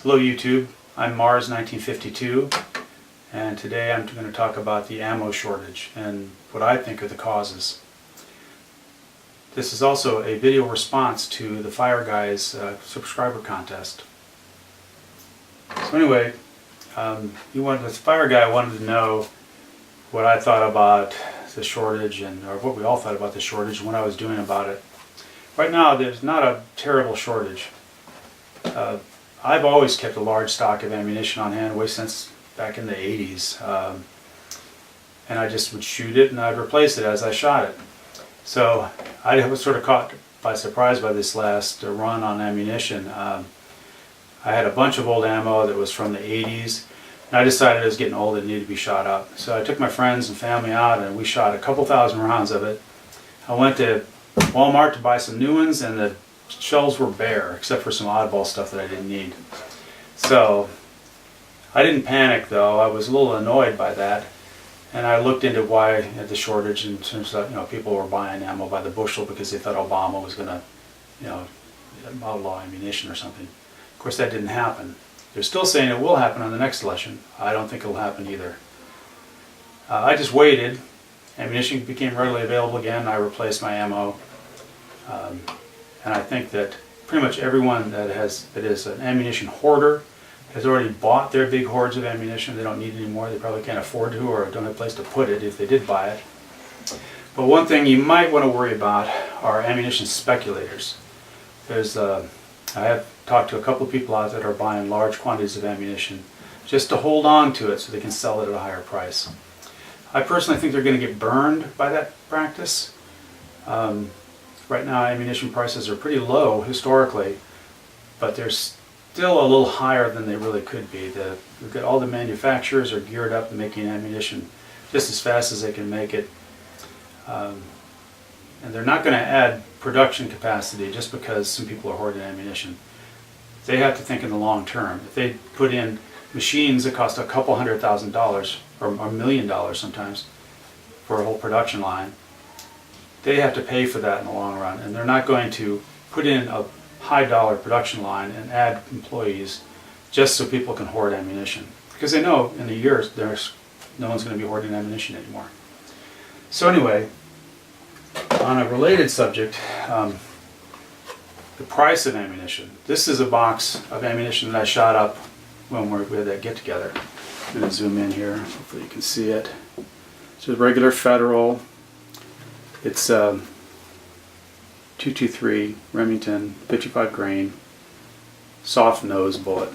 Hello YouTube, I'm Mars 1952, and today I'm going to talk about the ammo shortage and what I think are the causes. This is also a video response to the Fire Guys subscriber contest. So anyway, the Fire Guy wanted to know what I thought about the shortage, or what we all thought about the shortage and what I was doing about it. Right now there's not a terrible shortage. I've always kept a large stock of ammunition on hand, way since back in the 80s. And I just would shoot it and I'd replace it as I shot it. So I was sort of caught by surprise by this last run on ammunition. I had a bunch of old ammo that was from the 80s, and I decided it was getting old and needed to be shot up. So I took my friends and family out and we shot a couple thousand rounds of it. I went to Walmart to buy some new ones, and the shelves were bare except for some oddball stuff that I didn't need. So I didn't panic though. I was a little annoyed by that, and I looked into why the shortage, and turns out people were buying ammo by the bushel because they thought Obama was going to outlaw ammunition or something. Of course that didn't happen. They're still saying it will happen on the next election. I don't think it'll happen either. I just waited. Ammunition became readily available again. I replaced my ammo. And I think that pretty much everyone that is an ammunition hoarder has already bought their big hoards of ammunition. They don't need it anymore. They probably can't afford to, or don't have a place to put it if they did buy it. But one thing you might want to worry about are ammunition speculators. I have talked to a couple of people out that are buying large quantities of ammunition just to hold on to it so they can sell it at a higher price. I personally think they're going to get burned by that practice. Right now ammunition prices are pretty low historically, but they're still a little higher than they really could be. All the manufacturers are geared up to making ammunition just as fast as they can make it. And they're not going to add production capacity just because some people are hoarding ammunition. They have to think in the long term. If they put in machines that cost a couple $100,000 or $1 million sometimes for a whole production line, they have to pay for that in the long run, and they're not going to put in a high dollar production line and add employees just so people can hoard ammunition, because they know in a year no one's going to be hoarding ammunition anymore. So anyway, on a related subject, the price of ammunition. This is a box of ammunition that I shot up when we had that get together. I'm going to zoom in here, hopefully you can see it. It's a regular Federal. It's 223 Remington 55 grain soft nose bullet.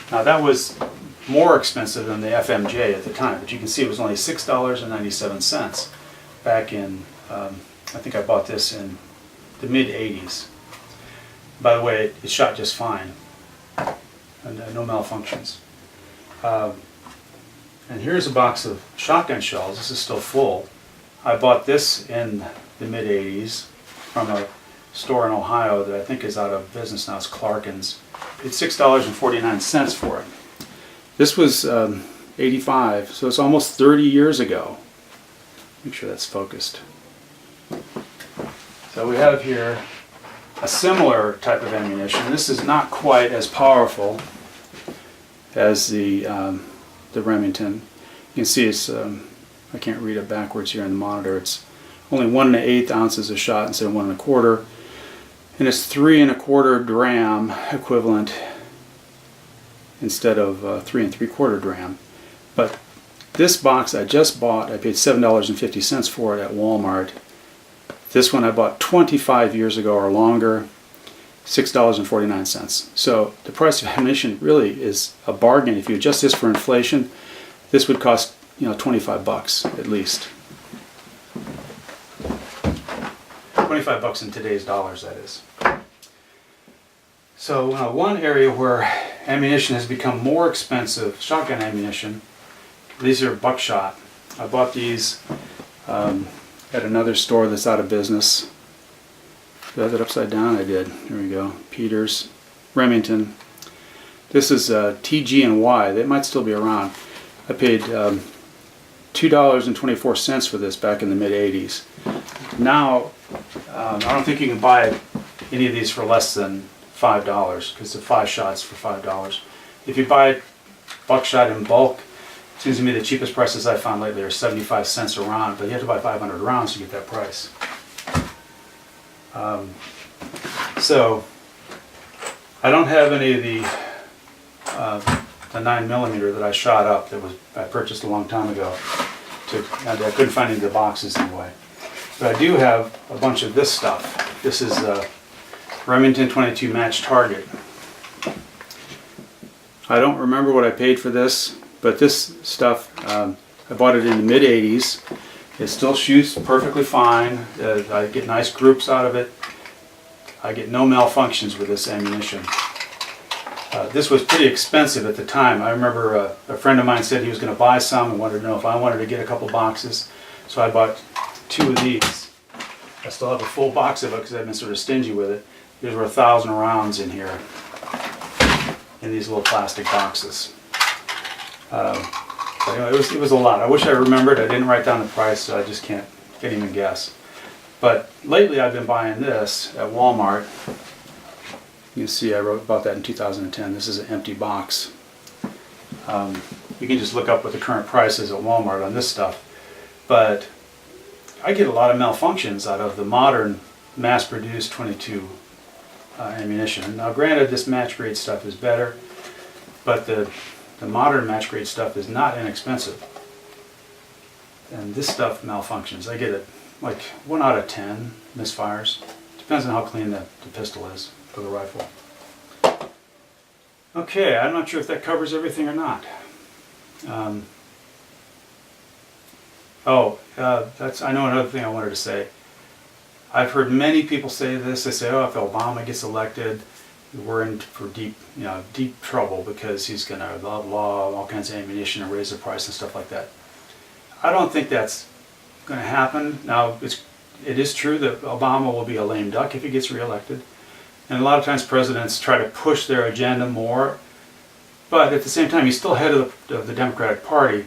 Now that was more expensive than the FMJ at the time, but you can see it was only $6.97 back in, I think I bought this in the mid-80s. By the way, it shot just fine, and no malfunctions. And here's a box of shotgun shells. This is still full. I bought this in the mid-80s from a store in Ohio that I think is out of business now. It's Clarkin's. It's $6.49 for it. This was 85, so it's almost 30 years ago. Make sure that's focused. So we have here a similar type of ammunition. This is not quite as powerful as the Remington. You can see it's I can't read it backwards here in the monitor. It's only 1 1/8 ounces a shot instead of 1 1/4, and it's 3 1/4 dram equivalent instead of 3 3/4 dram. But this box I just bought, I paid $7.50 for it at Walmart. This one I bought 25 years ago or longer, $6.49. So the price of ammunition really is a bargain. If you adjust this for inflation, this would cost $25 at least. $25 in today's dollars, that is. So one area where ammunition has become more expensive, shotgun ammunition, these are buckshot. I bought these at another store that's out of business. Did I have it upside down? I did. Here we go. Peters, Remington. This is TG and Y. They might still be around. I paid $2.24 for this back in the mid-80s. Now, I don't think you can buy any of these for less than $5 because the 5 shots for $5. If you buy buckshot in bulk, it seems to me the cheapest prices I found lately are 75 cents a round, but you have to buy 500 rounds to get that price. So I don't have any of the 9mm that I shot up that I purchased a long time ago. I couldn't find any of the boxes anyway. But I do have a bunch of this stuff. This is Remington 22 Match Target. I don't remember what I paid for this, but this stuff, I bought it in the mid-80s. It still shoots perfectly fine. I get nice groups out of it. I get no malfunctions with this ammunition. This was pretty expensive at the time. I remember a friend of mine said he was going to buy some and wanted to know if I wanted to get a couple boxes. So I bought 2 of these. I still have a full box of it because I've been sort of stingy with it. There's 1,000 rounds in here, in these little plastic boxes. But anyway, it was a lot. I wish I remembered. I didn't write down the price, so I just can't even guess. But lately I've been buying this at Walmart. You can see I wrote about that in 2010. This is an empty box. You can just look up what the current price is at Walmart on this stuff. But I get a lot of malfunctions out of the modern mass-produced 22 ammunition. Now granted, this match grade stuff is better, but the modern match grade stuff is not inexpensive. And this stuff malfunctions. I get it like 1 out of 10 misfires. Depends on how clean the pistol is for the rifle. Okay, I'm not sure if that covers everything or not. I know another thing I wanted to say. I've heard many people say this. They say, "Oh, if Obama gets elected, we're in for deep trouble because he's going to outlaw all kinds of ammunition and raise the price and stuff like that." I don't think that's going to happen. Now, it is true that Obama will be a lame duck if he gets reelected, and a lot of times presidents try to push their agenda more. But at the same time, he's still head of the Democratic Party,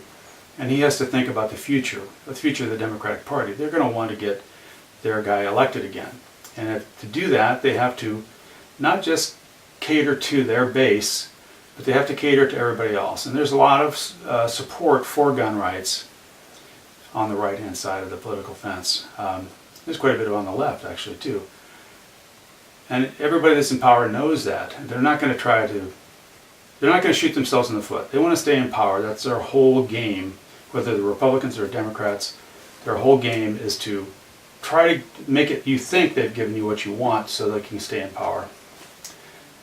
and he has to think about the future of the Democratic Party. They're going to want to get their guy elected again. And to do that, they have to not just cater to their base, but they have to cater to everybody else. And there's a lot of support for gun rights on the right-hand side of the political fence. There's quite a bit on the left, actually, too. And everybody that's in power knows that. They're not going to shoot themselves in the foot. They want to stay in power. That's their whole game. Whether the Republicans or Democrats, their whole game is to try to make it you think they've given you what you want so they can stay in power.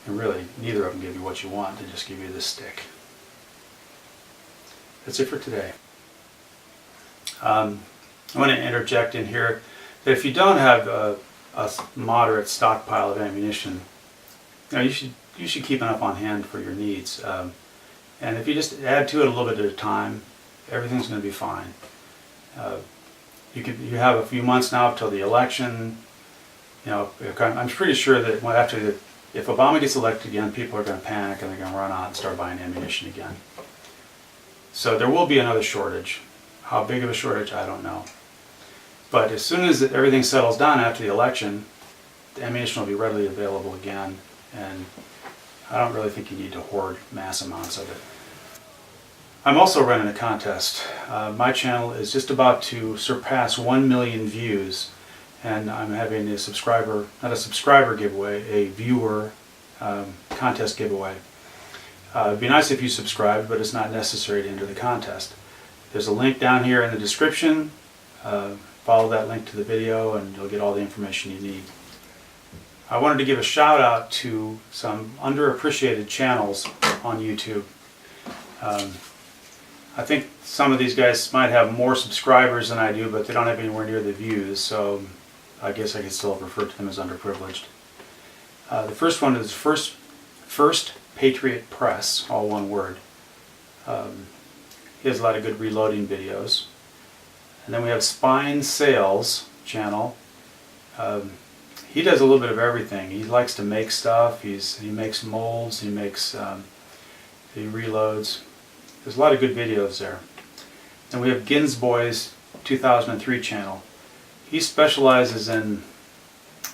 And really, neither of them give you what you want. They just give you this stick. That's it for today. I want to interject in here that if you don't have a moderate stockpile of ammunition, you should keep enough on hand for your needs. And if you just add to it a little bit at a time, everything's going to be fine. You have a few months now till the election. I'm pretty sure that if Obama gets elected again, people are going to panic and they're going to run out and start buying ammunition again. So there will be another shortage. How big of a shortage, I don't know. But as soon as everything settles down after the election, the ammunition will be readily available again, and I don't really think you need to hoard mass amounts of it. I'm also running a contest. My channel is just about to surpass 1 million views, and I'm having a subscriber, not a subscriber giveaway, a viewer contest giveaway. It'd be nice if you subscribed, but it's not necessary to enter the contest. There's a link down here in the description. Follow that link to the video and you'll get all the information you need. I wanted to give a shout out to some underappreciated channels on YouTube. I think some of these guys might have more subscribers than I do, but they don't have anywhere near the views, so I guess I can still refer to them as underprivileged. The first one is First Patriot Press, all one word. He has a lot of good reloading videos. And then we have Spine Sales channel. He does a little bit of everything. He likes to make stuff. He makes molds. He reloads. There's a lot of good videos there. And we have Ginsboy's 2003 channel. He specializes in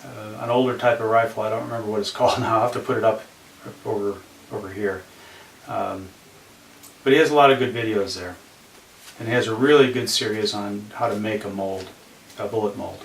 an older type of rifle. I don't remember what it's called now. I'll have to put it up over here. But he has a lot of good videos there. And he has a really good series on how to make a mold, a bullet mold.